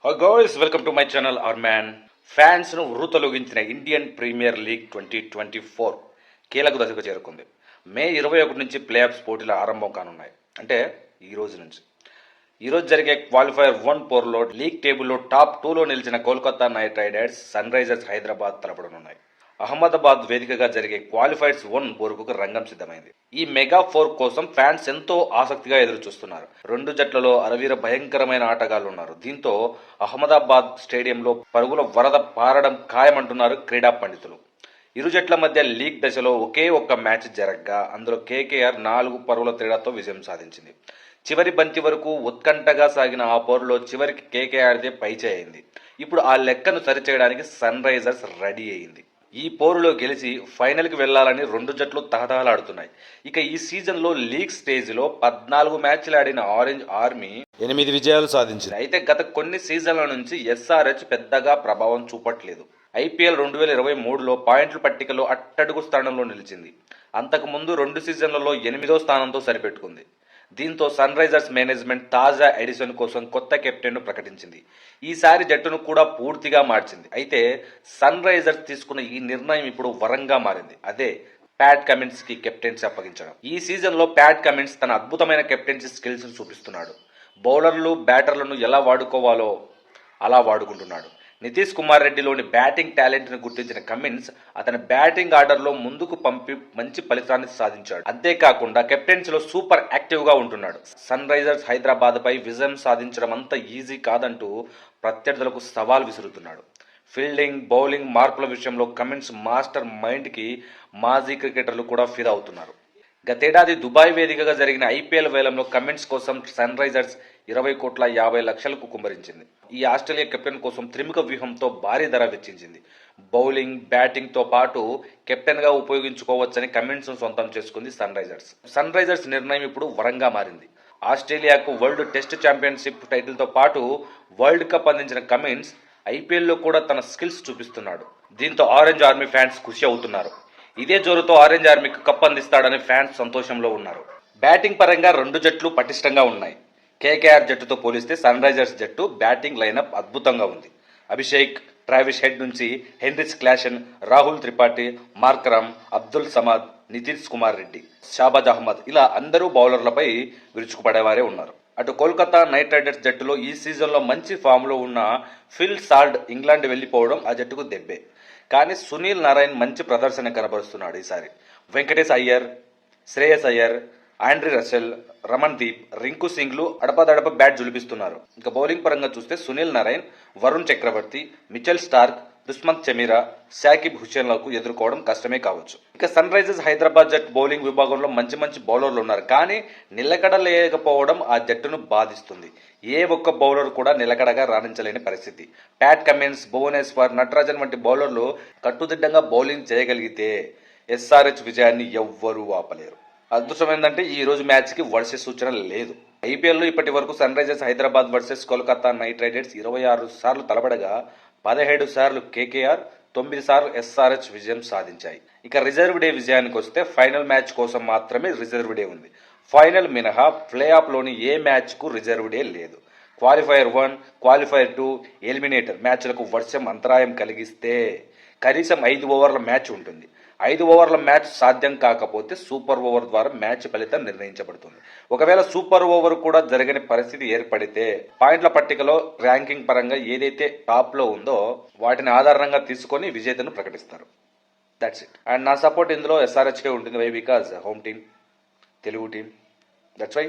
Hi guys, welcome to my channel Arman. Fans ను ఉర్రూతలొగించిన Indian premier league 2024 కీలక దశకు చేరుకుంది. మే 21 నుంచి ప్లే ఆఫ్స్ పోటీలు ఆరంభం కానున్నాయి. అంటే ఈ రోజు నుంచి. ఈ రోజు జరిగే క్వాలిఫైర్ 1 పోరులో లీగ్ టేబుల్లో టాప్ 2లో నిలిచిన Kolkata night riders sun Risers Hyderabad తలపడనున్నాయి. అహ్మదాబాద్ వేదికగా జరిగే క్వాలిఫైర్స్ 1 పోరుకు రంగం సిద్ధమైంది. ఈ మెగా 4 కోసం ఫ్యాన్స్ ఎంతో ఆసక్తిగా ఎదురు చూస్తున్నారు. రెండు జట్లలో అరవీర భయంకరమైన ఆటగాళ్లు ఉన్నారు. దీంతో అహ్మదాబాద్ స్టేడియంలో పరుగుల వరద పారడం ఖాయమంటున్నారు క్రీడా పండితులు. ఇరు జట్ల మధ్య లీగ్ దశలో ఒకే ఒక్క మ్యాచ్ జరగగా అందులో కేకేఆర్ 4 పరుగుల తేడాతో విజయం సాధించింది. చివరి బంతి వరకు ఉత్కంఠగా సాగిన ఆ పోరులో చివరికి కేకేఆర్దే పైచేయింది. ఇప్పుడు ఆ లెక్కను సరిచేయడానికి సన్ రైజర్స్ రెడీ అయింది. ఈ పోరులో గెలిచి ఫైనల్కి వెళ్లాలని రెండు జట్లు తహతహలాడుతున్నాయి. ఇక ఈ సీజన్లో లీగ్ స్టేజ్లో 14 మ్యాచ్లు ఆడిన ఆరెంజ్ ఆర్మీ 8 విజయాలు సాధించింది. అయితే గత కొన్ని సీజన్ల నుంచి ఎస్ఆర్హెచ్ పెద్దగా ప్రభావం చూపట్లేదు. ఐపీఎల్ 2023లో పాయింట్ల పట్టికలో అట్టడుగు స్థానంలో నిలిచింది. అంతకుముందు 2 సీజన్లలో 8వ స్థానంతో సరిపెట్టుకుంది. దీంతో సన్ రైజర్స్ మేనేజ్మెంట్ తాజా ఎడిషన్ కోసం కొత్త కెప్టెన్ను ప్రకటించింది. ఈసారి జట్టును కూడా పూర్తిగా మార్చింది. అయితే సన్ రైజర్స్ తీసుకున్న ఈ నిర్ణయం ఇప్పుడు వరంగా మారింది. అదే ప్యాట్ కమిన్స్ కి కెప్టెన్సీ అప్పగించడం. ఈ సీజన్లో ప్యాట్ కమిన్స్ తన అద్భుతమైన కెప్టెన్సీ స్కిల్స్ చూపిస్తున్నాడు. బౌలర్లు బ్యాటర్లను ఎలా వాడుకోవాలో అలా వాడుకుంటున్నాడు. నితీష్ కుమార్ రెడ్డిలోని బ్యాటింగ్ టాలెంట్ను గుర్తించిన కమిన్స్ అతని బ్యాటింగ్ ఆర్డర్లో ముందుకు పంపి మంచి ఫలితాన్ని సాధించాడు. అంతేకాకుండా కెప్టెన్సీలో సూపర్ యాక్టివ్గా ఉంటున్నాడు. సన్ రైజర్స్ హైదరాబాద్పై విజయం సాధించడం అంత ఈజీ కాదంటూ ప్రత్యర్థులకు సవాల్ విసురుతున్నాడు. ఫీల్డింగ్, బౌలింగ్ మార్పుల విషయంలో కమిన్స్ మాస్టర్ మైండ్కి మాజీ క్రికెటర్లు కూడా ఫిదా అవుతున్నారు. గతేడాది దుబాయ్ వేదికగా జరిగిన ఐపీఎల్ వేలంలో కమిన్స్ కోసం సన్ రైజర్స్ 20,50,00,000కు కుమ్మరించింది. ఈ ఆస్ట్రేలియా కెప్టెన్ కోసం త్రిముఖ వ్యూహంతో భారీ ధర వెచ్చించింది. బౌలింగ్, బ్యాటింగ్తో పాటు కెప్టెన్గా ఉపయోగించుకోవచ్చని కమిన్స్ను సొంతం చేసుకుంది సన్ రైజర్స్. సన్ రైజర్స్ నిర్ణయం ఇప్పుడు వరంగా మారింది. ఆస్ట్రేలియాకు వరల్డ్ టెస్ట్ ఛాంపియన్షిప్ టైటిల్తో పాటు వరల్డ్ కప్ అందించిన కమిన్స్ ఐపీఎల్లో కూడా తన స్కిల్స్ చూపిస్తున్నాడు. దీంతో ఆరెంజ్ ఆర్మీ ఫ్యాన్స్ ఖుషి అవుతున్నారు. ఇదే జోరుతో ఆరెంజ్ ఆర్మీకి కప్ అందిస్తాడని ఫ్యాన్స్ సంతోషంలో ఉన్నారు. బ్యాటింగ్ పరంగా రెండు జట్లు పటిష్టంగా ఉన్నాయి. కేకేఆర్ జట్టుతో పోలిస్తే సన్ రైజర్స్ జట్టు బ్యాటింగ్ లైనప్ అద్భుతంగా ఉంది. అభిషేక్, ట్రావిస్ హెడ్ నుంచి Heinrich Klaasen, Rahul Tripathi, Markram, Abdul Samad, Nitish Kumar Reddy, Shahbaz Ahmed ఇలా అందరూ బౌలర్లపై విరుచుకుపడేవారే ఉన్నారు. అటు కోల్కతా నైట్ రైడర్స్ జట్టులో ఈ సీజన్లో మంచి ఫామ్లో ఉన్న ఫిల్ సాల్ట్ ఇంగ్లాండ్ వెళ్లిపోవడం ఆ జట్టుకు దెబ్బే. కానీ సునీల్ నారాయణ్ మంచి ప్రదర్శన కనబరుస్తున్నాడు. ఈసారి Venkatesh Iyer, Shreyas Iyer, Andre Russell, Ramandeep, Rinku సింగ్లు అడపదడప బ్యాట్ జులిపిస్తున్నారు. ఇంకా బౌలింగ్ పరంగా చూస్తే Sunil Narine, Varun Chakravarthy, Mitchell Starc, Dushmantha Chameera, Shakib హుసేన్లకు ఎదుర్కోవడం కష్టమే కావచ్చు. ఇక సన్ రైజర్స్ హైదరాబాద్ జట్టు బౌలింగ్ విభాగంలో మంచి బౌలర్లు ఉన్నారు. కానీ నిలకడ లేకపోవడం ఆ జట్టును బాధిస్తుంది. ఏ ఒక్క బౌలర్ కూడా నిలకడగా రాణించలేని పరిస్థితి. ప్యాట్ కమిన్స్, భువనేశ్వర్, నటరాజన్ వంటి బౌలర్లు కట్టుదిట్టంగా బౌలింగ్ చేయగలిగితే ఎస్ఆర్హెచ్ విజయాన్ని ఎవ్వరూ ఆపలేరు. అదృష్టం ఏంటంటే ఈ రోజు మ్యాచ్కి వర్ష సూచన లేదు. ఐపీఎల్లో ఇప్పటి వరకు sun Risers Hyderabad versus Kolkata night Riders 26 సార్లు తలపడగా 17 సార్లు కేకేఆర్, 9 సార్లు ఎస్ఆర్హెచ్ విజయం సాధించాయి. ఇక రిజర్వ్ డే విజయానికి వస్తే ఫైనల్ మ్యాచ్ కోసం మాత్రమే రిజర్వ్ డే ఉంది. ఫైనల్ మినహా ప్లే ఆఫ్లోని ఏ మ్యాచ్కు రిజర్వ్ డే లేదు. క్వాలిఫైర్ 1, క్వాలిఫైర్ 2, ఎలిమినేటర్ మ్యాచ్లకు వర్షం అంతరాయం కలిగిస్తే కనీసం 5 ఓవర్ల మ్యాచ్ ఉంటుంది. 5 ఓవర్ల మ్యాచ్ సాధ్యం కాకపోతే సూపర్ ఓవర్ ద్వారా మ్యాచ్ ఫలితం నిర్ణయించబడుతుంది. ఒకవేళ సూపర్ ఓవర్ కూడా జరగని పరిస్థితి ఏర్పడితే పాయింట్ల పట్టికలో ర్యాంకింగ్ పరంగా ఏదైతే టాప్లో ఉందో వాటిని ఆధారంగా తీసుకొని విజేతను ప్రకటిస్తారు. That's it. అండ్ నా సపోర్ట్ ఇందులో ఎస్ఆర్హెచ్కే ఉంటుంది. Why? Because home team, Telugu team. That's why.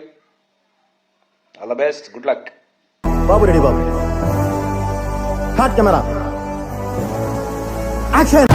All the best, good luck. బాబు రెడీ బాబు. Hot camera action.